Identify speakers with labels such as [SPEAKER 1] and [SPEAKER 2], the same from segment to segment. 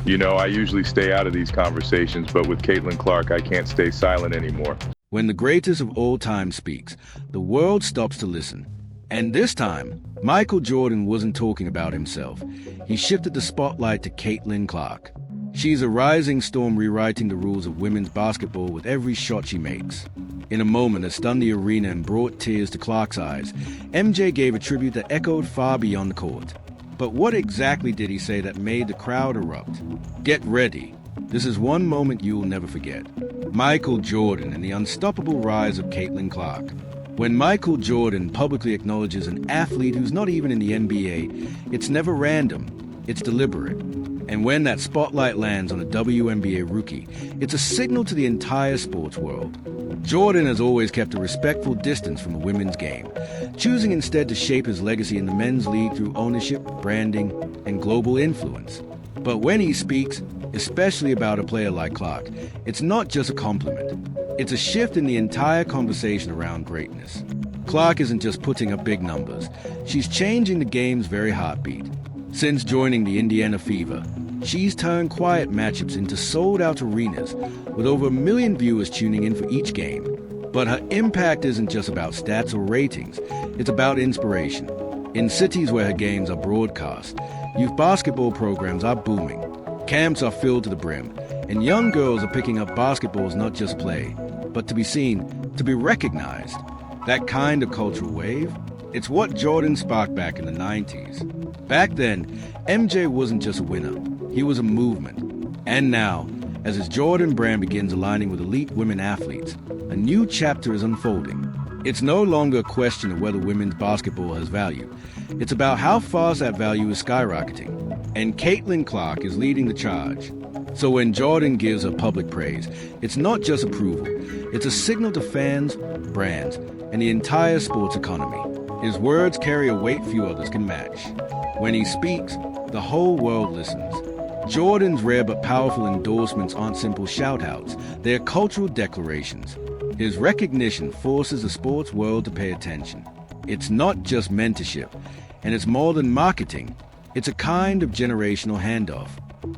[SPEAKER 1] You know, I usually stay out of these conversations, but with Caitlin Clark, I can't stay silent anymore.
[SPEAKER 2] When the greatest of all time speaks, the world stops to listen. And this time, Michael Jordan wasn't talking about himself. He shifted the spotlight to Caitlin Clark. She's a rising storm rewriting the rules of women's basketball with every shot she makes. In a moment that stunned the arena and brought tears to Clark's eyes, MJ gave a tribute that echoed far beyond the court. But what exactly did he say that made the crowd erupt? Get ready. This is one moment you'll never forget. Michael Jordan and the unstoppable rise of Caitlin Clark. When Michael Jordan publicly acknowledges an athlete who's not even in the NBA, it's never random, it's deliberate. And when that spotlight lands on a WNBA rookie, it's a signal to the entire sports world. Jordan has always kept a respectful distance from the women's game, choosing instead to shape his legacy in the men's league through ownership, branding, and global influence. But when he speaks, especially about a player like Clark, it's not just a compliment. It's a shift in the entire conversation around greatness. Clark isn't just putting up big numbers. She's changing the game's very heartbeat. Since joining the Indiana Fever, she's turned quiet matchups into sold-out arenas with over 1 million viewers tuning in for each game. But her impact isn't just about stats or ratings. It's about inspiration. In cities where her games are broadcast, youth basketball programs are booming. Camps are filled to the brim, and young girls are picking up basketballs not just play, but to be seen, to be recognized. That kind of cultural wave, it's what Jordan sparked back in the 90s. Back then, MJ wasn't just a winner, he was a movement. And now, as his Jordan brand begins aligning with elite women athletes, a new chapter is unfolding. It's no longer a question of whether women's basketball has value. It's about how fast that value is skyrocketing. And Caitlin Clark is leading the charge. So when Jordan gives her public praise, it's not just approval. It's a signal to fans, brands, and the entire sports economy. His words carry a weight few others can match. When he speaks, the whole world listens. Jordan's rare but powerful endorsements aren't simple shout-outs. They're cultural declarations. His recognition forces the sports world to pay attention. It's not just mentorship, and it's more than marketing. It's a kind of generational handoff.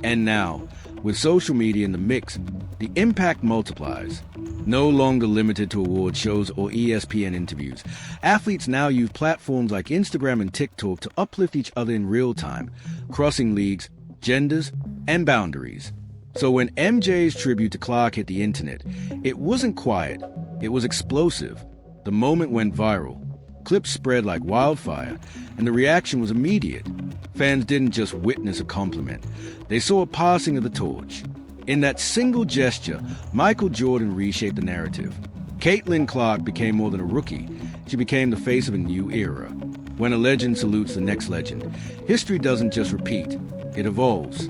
[SPEAKER 2] And now, with social media in the mix, the impact multiplies. No longer limited to award shows or ESPN interviews, athletes now use platforms like Instagram and TikTok to uplift each other in real time, crossing leagues, genders, and boundaries. So when MJ's tribute to Clark hit the internet, it wasn't quiet, it was explosive. The moment went viral. Clips spread like wildfire, and the reaction was immediate. Fans didn't just witness a compliment, they saw a passing of the torch. In that single gesture, Michael Jordan reshaped the narrative. Caitlin Clark became more than a rookie. She became the face of a new era. When a legend salutes the next legend, history doesn't just repeat, it evolves.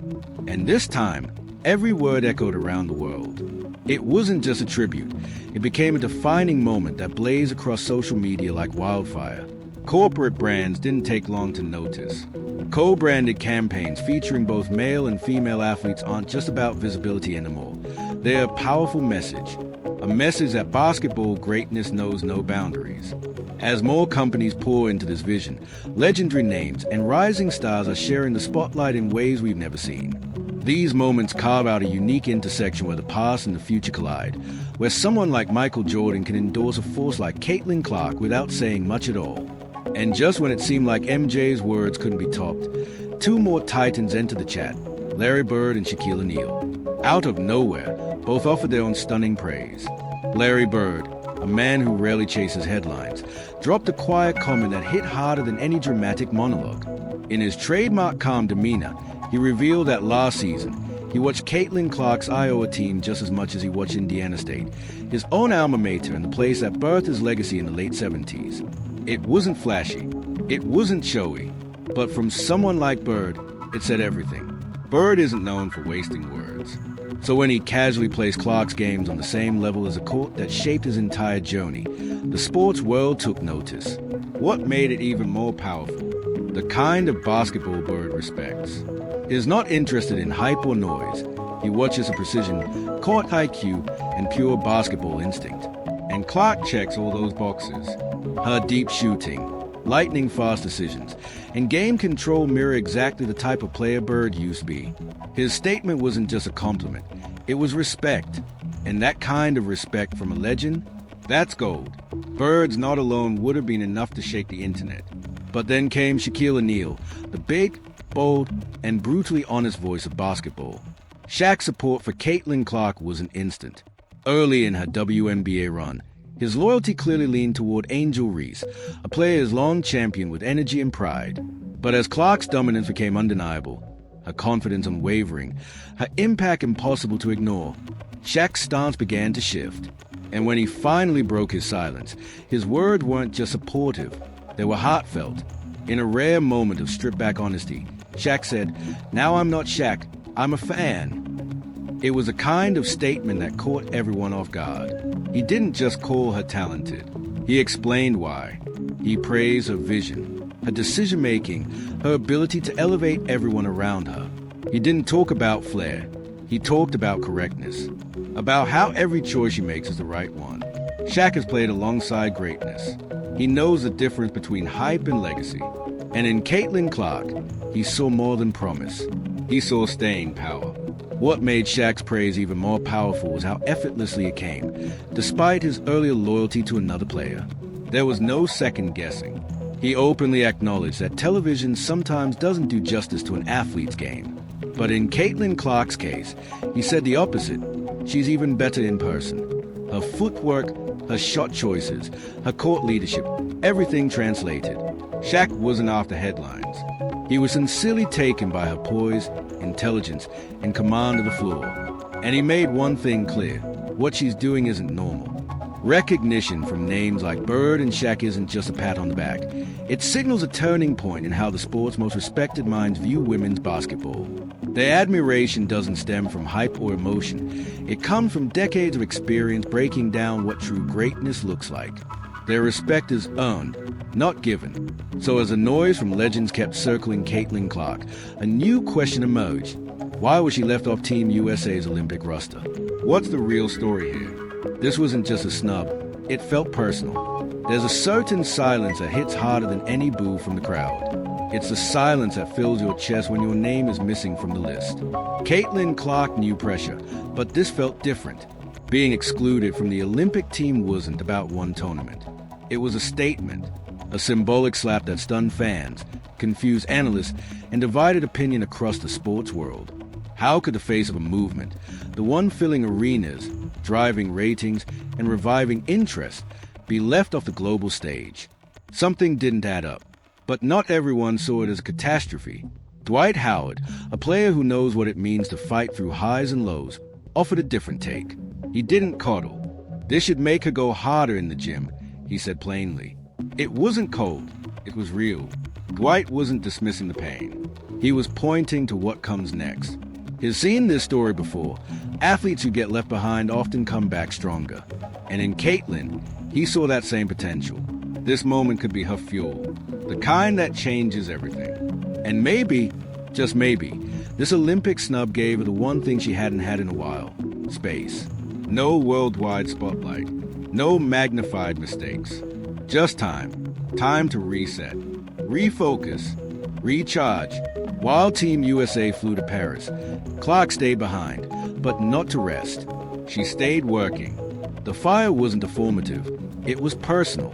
[SPEAKER 2] And this time, every word echoed around the world. It wasn't just a tribute. It became a defining moment that blazed across social media like wildfire. Corporate brands didn't take long to notice. Co-branded campaigns featuring both male and female athletes aren't just about visibility anymore. They're a powerful message. A message that basketball greatness knows no boundaries. As more companies pour into this vision, legendary names and rising stars are sharing the spotlight in ways we've never seen. These moments carve out a unique intersection where the past and the future collide, where someone like Michael Jordan can endorse a force like Caitlin Clark without saying much at all. And just when it seemed like MJ's words couldn't be topped, two more titans entered the chat, Larry Bird and Shaquille O'Neal. Out of nowhere, both offered their own stunning praise. Larry Bird, a man who rarely chases headlines, dropped a quiet comment that hit harder than any dramatic monologue. In his trademark calm demeanor, he revealed that last season, he watched Caitlin Clark's Iowa team just as much as he watched Indiana State, his own alma mater and the place that birthed his legacy in the late 70s. It wasn't flashy, it wasn't showy, but from someone like Bird, it said everything. Bird isn't known for wasting words. So when he casually placed Clark's games on the same level as a court that shaped his entire journey, the sports world took notice. What made it even more powerful? The kind of basketball Bird respects. He's not interested in hype or noise. He watches a precision, court IQ, and pure basketball instinct. And Clark checks all those boxes. Her deep shooting, lightning-fast decisions, and game control mirror exactly the type of player Bird used to be. His statement wasn't just a compliment, it was respect. And that kind of respect from a legend, that's gold. Bird's not alone would have been enough to shake the internet. But then came Shaquille O'Neal, the big, bold, and brutally honest voice of basketball. Shaq's support for Caitlin Clark was an instant. Early in her WNBA run, his loyalty clearly leaned toward Angel Reese, a player his long championed with energy and pride. But as Clark's dominance became undeniable, her confidence unwavering, her impact impossible to ignore, Shaq's stance began to shift. And when he finally broke his silence, his words weren't just supportive, they were heartfelt. In a rare moment of stripped-back honesty, Shaq said, "Now I'm not Shaq, I'm a fan." It was a kind of statement that caught everyone off guard. He didn't just call her talented. He explained why. He praised her vision, her decision-making, her ability to elevate everyone around her. He didn't talk about flair. He talked about correctness, about how every choice she makes is the right one. Shaq has played alongside greatness. He knows the difference between hype and legacy. And in Caitlin Clark, he saw more than promise. He saw staying power. What made Shaq's praise even more powerful was how effortlessly it came, despite his earlier loyalty to another player. There was no second guessing. He openly acknowledged that television sometimes doesn't do justice to an athlete's game. But in Caitlin Clark's case, he said the opposite. She's even better in person. Her footwork, her shot choices, her court leadership, everything translated. Shaq wasn't after headlines. He was sincerely taken by her poise, intelligence, and command of the floor. And he made one thing clear. What she's doing isn't normal. Recognition from names like Bird and Shaq isn't just a pat on the back. It signals a turning point in how the sport's most respected minds view women's basketball. Their admiration doesn't stem from hype or emotion. It comes from decades of experience breaking down what true greatness looks like. Their respect is earned, not given. So as the noise from legends kept circling Caitlin Clark, a new question emerged. Why was she left off Team USA's Olympic roster? What's the real story here? This wasn't just a snub. It felt personal. There's a certain silence that hits harder than any boo from the crowd. It's the silence that fills your chest when your name is missing from the list. Caitlin Clark knew pressure, but this felt different. Being excluded from the Olympic team wasn't about one tournament. It was a statement, a symbolic slap that stunned fans, confused analysts, and divided opinion across the sports world. How could the face of a movement, the one filling arenas, driving ratings, and reviving interest, be left off the global stage? Something didn't add up. But not everyone saw it as a catastrophe. Dwight Howard, a player who knows what it means to fight through highs and lows, offered a different take. He didn't coddle. This should make her go harder in the gym, he said plainly. It wasn't cold, it was real. Dwight wasn't dismissing the pain. He was pointing to what comes next. He's seen this story before. Athletes who get left behind often come back stronger. And in Caitlin, he saw that same potential. This moment could be her fuel, the kind that changes everything. And maybe, just maybe, this Olympic snub gave her the one thing she hadn't had in a while: space. No worldwide spotlight, no magnified mistakes. Just time. Time to reset, refocus, recharge. While Team USA flew to Paris, Clark stayed behind, but not to rest. She stayed working. The fire wasn't performative, it was personal.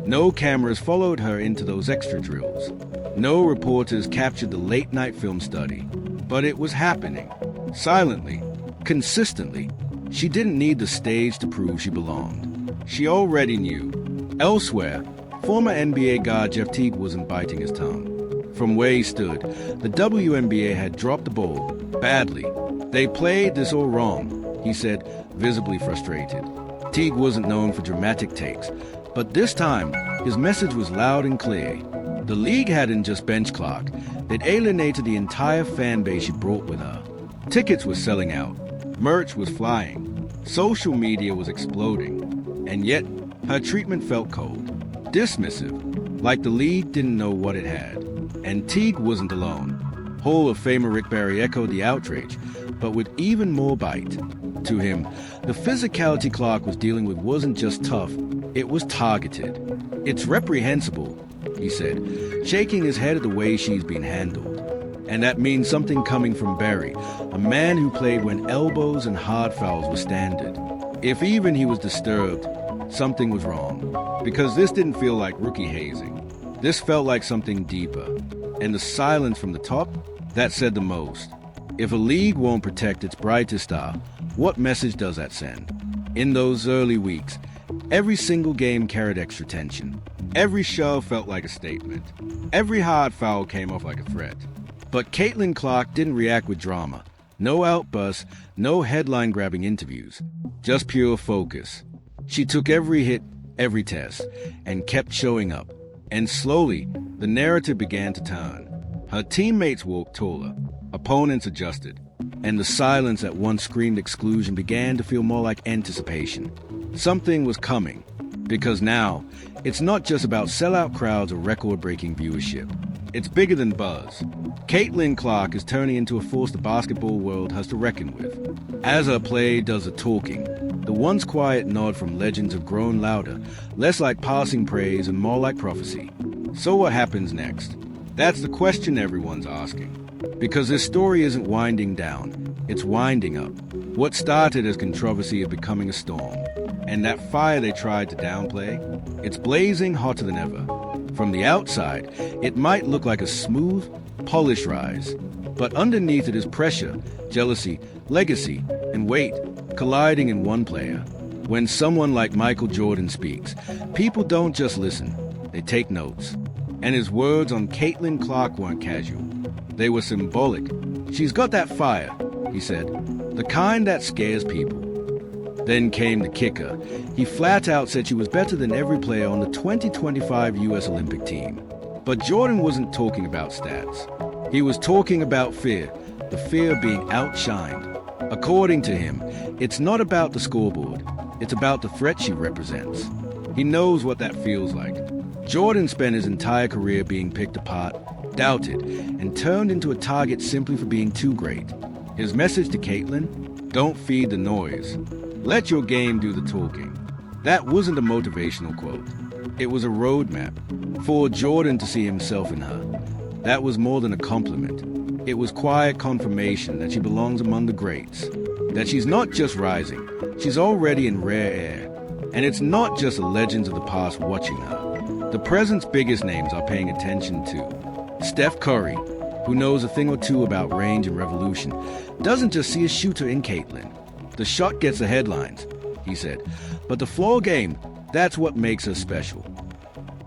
[SPEAKER 2] No cameras followed her into those extra drills. No reporters captured the late-night film study. But it was happening. Silently. Consistently. She didn't need the stage to prove she belonged. She already knew. Elsewhere, former NBA guard Jeff Teague wasn't biting his tongue. From where he stood, the WNBA had dropped the ball, badly. They played this all wrong, he said, visibly frustrated. Teague wasn't known for dramatic takes, but this time, his message was loud and clear. The league hadn't just benched Clark, they'd alienated the entire fan base she brought with her. Tickets were selling out, merch was flying, social media was exploding, and yet her treatment felt cold, dismissive, like the league didn't know what it had. And Teague wasn't alone. Hall of Famer Rick Barry echoed the outrage, but with even more bite. To him, the physicality Clark was dealing with wasn't just tough, it was targeted. It's reprehensible, he said, shaking his head at the way she's been handled. And that means something coming from Barry, a man who played when elbows and hard fouls were standard. If even he was disturbed, something was wrong, because this didn't feel like rookie hazing. This felt like something deeper, and the silence from the top, that said the most. If a league won't protect its brightest star, what message does that send? In those early weeks, every single game carried extra tension. Every shove felt like a statement. Every hard foul came off like a threat. But Caitlin Clark didn't react with drama. No outbursts, no headline-grabbing interviews. Just pure focus. She took every hit, every test, and kept showing up. And slowly, the narrative began to turn. Her teammates walked taller, opponents adjusted, and the silence that once screamed exclusion began to feel more like anticipation. Something was coming, because now, it's not just about sellout crowds or record-breaking viewership. It's bigger than buzz. Caitlin Clark is turning into a force the basketball world has to reckon with. As her play does the talking, the once quiet nod from legends have grown louder, less like passing praise and more like prophecy. So what happens next? That's the question everyone's asking. Because this story isn't winding down, it's winding up. What started as controversy is becoming a storm. And that fire they tried to downplay, it's blazing hotter than ever. From the outside, it might look like a smooth, polished rise. But underneath it is pressure, jealousy, legacy, and weight colliding in one player. When someone like Michael Jordan speaks, people don't just listen, they take notes. And his words on Caitlin Clark weren't casual. They were symbolic. She's got that fire, he said, the kind that scares people. Then came the kicker. He flat out said she was better than every player on the 2025 U.S. Olympic team. But Jordan wasn't talking about stats. He was talking about fear, the fear of being outshined. According to him, it's not about the scoreboard. It's about the threat she represents. He knows what that feels like. Jordan spent his entire career being picked apart, doubted, and turned into a target simply for being too great. His message to Caitlin? Don't feed the noise. Let your game do the talking. That wasn't a motivational quote. It was a roadmap for Jordan to see himself in her. That was more than a compliment. It was quiet confirmation that she belongs among the greats. That she's not just rising, she's already in rare air. And it's not just the legends of the past watching her. The present's biggest names are paying attention too. Steph Curry, who knows a thing or two about range and revolution, doesn't just see a shooter in Caitlin. The shot gets the headlines, he said, but the floor game, that's what makes her special.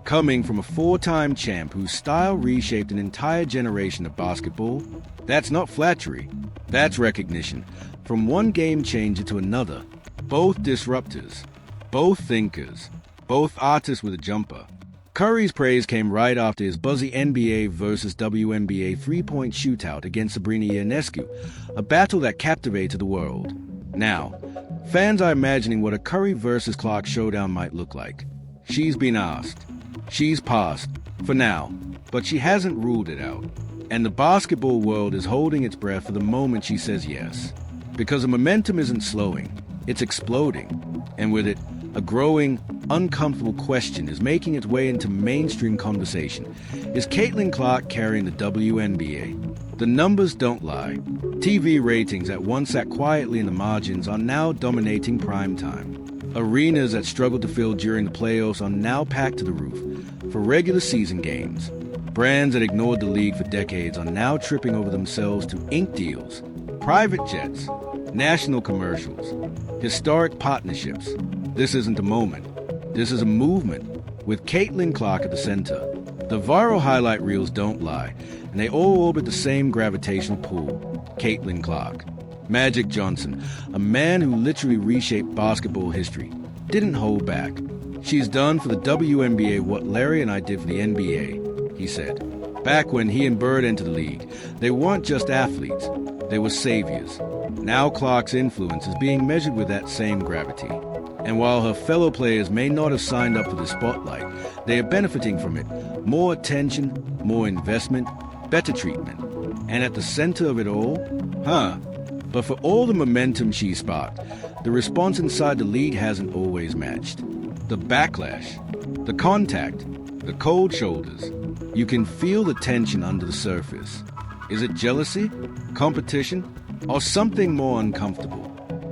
[SPEAKER 2] Coming from a four-time champ whose style reshaped an entire generation of basketball, that's not flattery, that's recognition. From one game changer to another, both disruptors, both thinkers, both artists with a jumper. Curry's praise came right after his buzzy NBA versus WNBA three-point shootout against Sabrina Ionescu, a battle that captivated the world. Now, fans are imagining what a Curry versus Clark showdown might look like. She's been asked. She's passed, for now, but she hasn't ruled it out. And the basketball world is holding its breath for the moment she says yes. Because the momentum isn't slowing, it's exploding. And with it, a growing, uncomfortable question is making its way into mainstream conversation. Is Caitlin Clark carrying the WNBA? The numbers don't lie. TV ratings that once sat quietly in the margins are now dominating primetime. Arenas that struggled to fill during the playoffs are now packed to the roof for regular season games. Brands that ignored the league for decades are now tripping over themselves to ink deals, private jets, national commercials, historic partnerships. This isn't a moment. This is a movement, with Caitlin Clark at the center. The viral highlight reels don't lie, and they all orbit the same gravitational pull. Caitlin Clark. Magic Johnson, a man who literally reshaped basketball history, didn't hold back. She's done for the WNBA what Larry and I did for the NBA, he said. Back when he and Bird entered the league, they weren't just athletes, they were saviors. Now Clark's influence is being measured with that same gravity. And while her fellow players may not have signed up for the spotlight, they are benefiting from it. More attention, more investment, better treatment. And at the center of it all, but for all the momentum she sparked, the response inside the league hasn't always matched. The backlash, the contact, The cold shoulders. You can feel the tension under the surface. Is it jealousy, competition, or something more uncomfortable?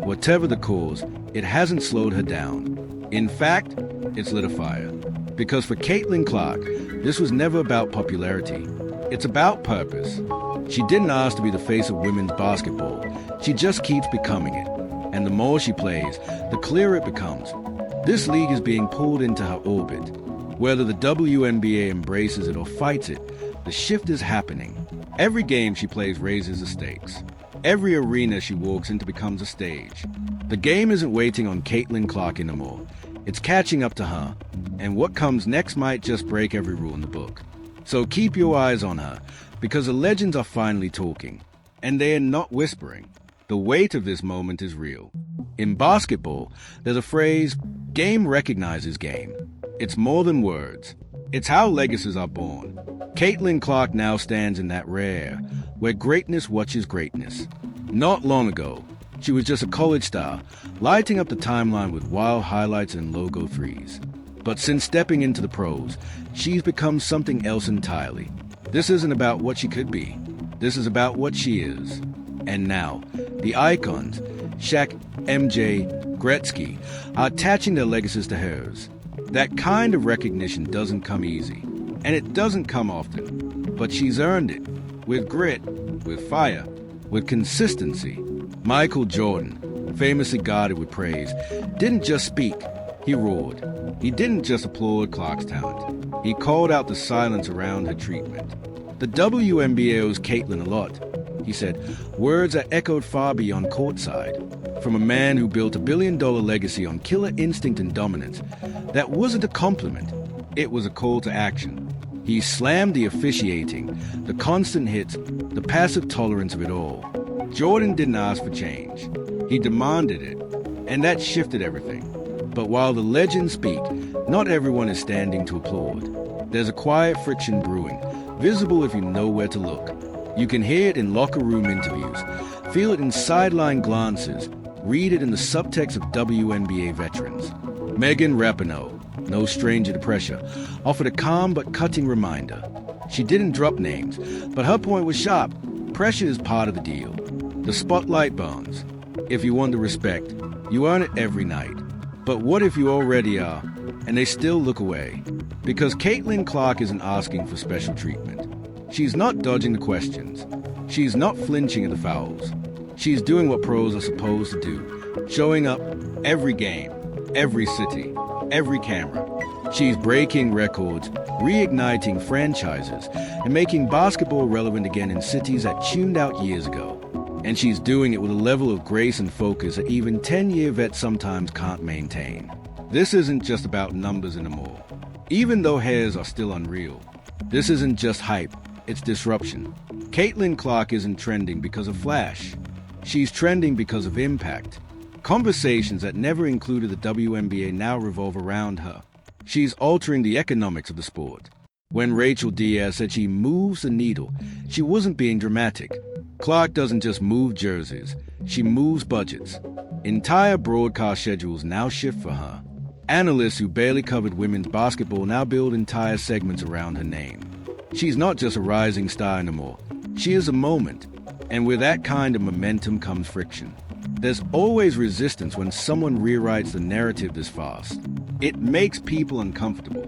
[SPEAKER 2] Whatever the cause, it hasn't slowed her down. In fact, it's lit a fire. Because for Caitlin Clark, this was never about popularity. It's about purpose. She didn't ask to be the face of women's basketball. She just keeps becoming it. And the more she plays, the clearer it becomes. This league is being pulled into her orbit. Whether the WNBA embraces it or fights it, the shift is happening. Every game she plays raises the stakes. Every arena she walks into becomes a stage. The game isn't waiting on Caitlin Clark anymore. It's catching up to her. And what comes next might just break every rule in the book. So keep your eyes on her, because the legends are finally talking. And they are not whispering. The weight of this moment is real. In basketball, there's a phrase, game recognizes game. It's more than words. It's how legacies are born. Caitlin Clark now stands in that rare, where greatness watches greatness. Not long ago, she was just a college star, lighting up the timeline with wild highlights and logo threes. But since stepping into the pros, she's become something else entirely. This isn't about what she could be. This is about what she is. And now, the icons, Shaq, MJ, Gretzky, are attaching their legacies to hers. That kind of recognition doesn't come easy, and it doesn't come often. But she's earned it, with grit, with fire, with consistency. Michael Jordan, famously guarded with praise, didn't just speak, he roared. He didn't just applaud Clark's talent. He called out the silence around her treatment. The WNBA owes Caitlin a lot. He said, words are echoed far beyond courtside. From a man who built $1 billion legacy on killer instinct and dominance, that wasn't a compliment. It was a call to action. He slammed the officiating, the constant hits, the passive tolerance of it all. Jordan didn't ask for change. He demanded it, and that shifted everything. But while the legends speak, not everyone is standing to applaud. There's a quiet friction brewing, visible if you know where to look. You can hear it in locker room interviews, feel it in sideline glances, read it in the subtext of WNBA veterans. Megan Rapinoe, no stranger to pressure, offered a calm but cutting reminder. She didn't drop names, but her point was sharp. Pressure is part of the deal. The spotlight burns. If you want the respect, you earn it every night. But what if you already are, and they still look away? Because Caitlin Clark isn't asking for special treatment. She's not dodging the questions. She's not flinching at the fouls. She's doing what pros are supposed to do, showing up every game, every city, every camera. She's breaking records, reigniting franchises, and making basketball relevant again in cities that tuned out years ago. And she's doing it with a level of grace and focus that even 10-year vets sometimes can't maintain. This isn't just about numbers anymore. Even though hairs are still unreal, this isn't just hype, it's disruption. Caitlin Clark isn't trending because of flash. She's trending because of impact. Conversations that never included the WNBA now revolve around her. She's altering the economics of the sport. When Rachel Diaz said she moves the needle, she wasn't being dramatic. Clark doesn't just move jerseys, she moves budgets. Entire broadcast schedules now shift for her. Analysts who barely covered women's basketball now build entire segments around her name. She's not just a rising star anymore, she is a moment. And with that kind of momentum comes friction. There's always resistance when someone rewrites the narrative this fast. It makes people uncomfortable.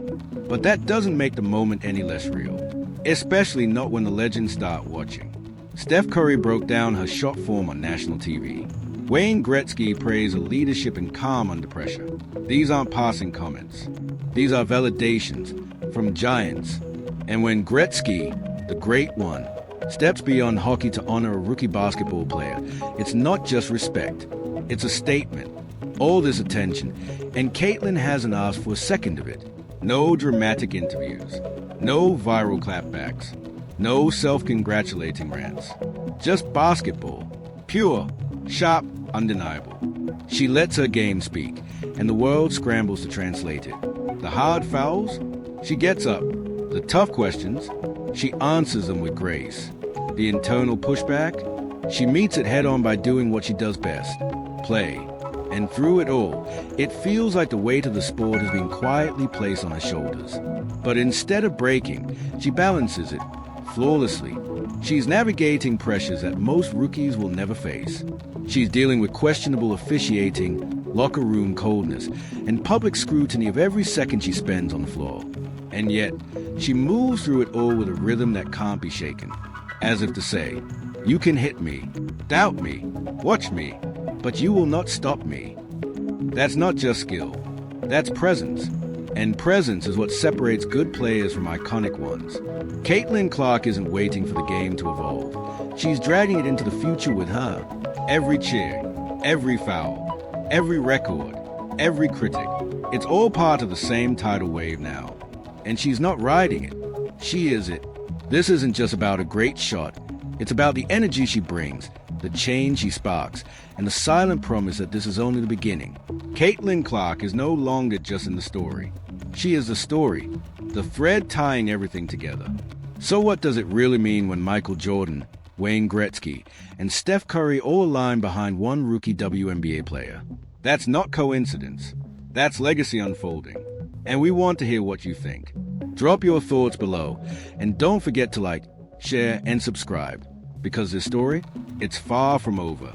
[SPEAKER 2] But that doesn't make the moment any less real. Especially not when the legends start watching. Steph Curry broke down her shot form on national TV. Wayne Gretzky praised her leadership and calm under pressure. These aren't passing comments. These are validations from giants. And when Gretzky, the great one, steps beyond hockey to honor a rookie basketball player, it's not just respect. It's a statement. All this attention, and Caitlin hasn't asked for a second of it. No dramatic interviews. No viral clapbacks. No self-congratulating rants. Just basketball. Pure, sharp, undeniable. She lets her game speak, and the world scrambles to translate it. The hard fouls? She gets up. The tough questions? She answers them with grace. The internal pushback? She meets it head-on by doing what she does best. Play. And through it all, it feels like the weight of the sport has been quietly placed on her shoulders. But instead of breaking, she balances it flawlessly. She's navigating pressures that most rookies will never face. She's dealing with questionable officiating, locker room coldness, and public scrutiny of every second she spends on the floor. And yet, she moves through it all with a rhythm that can't be shaken. As if to say, you can hit me, doubt me, watch me, but you will not stop me. That's not just skill, that's presence. And presence is what separates good players from iconic ones. Caitlin Clark isn't waiting for the game to evolve. She's dragging it into the future with her. Every cheer, every foul, every record, every critic. It's all part of the same tidal wave now. And she's not riding it. She is it. This isn't just about a great shot. It's about the energy she brings, the change she sparks, and the silent promise that this is only the beginning. Caitlin Clark is no longer just in the story. She is the story, the thread tying everything together. So what does it really mean when Michael Jordan, Wayne Gretzky, and Steph Curry all align behind one rookie WNBA player? That's not coincidence. That's legacy unfolding. And we want to hear what you think. Drop your thoughts below, and don't forget to like, share, and subscribe, because this story, it's far from over.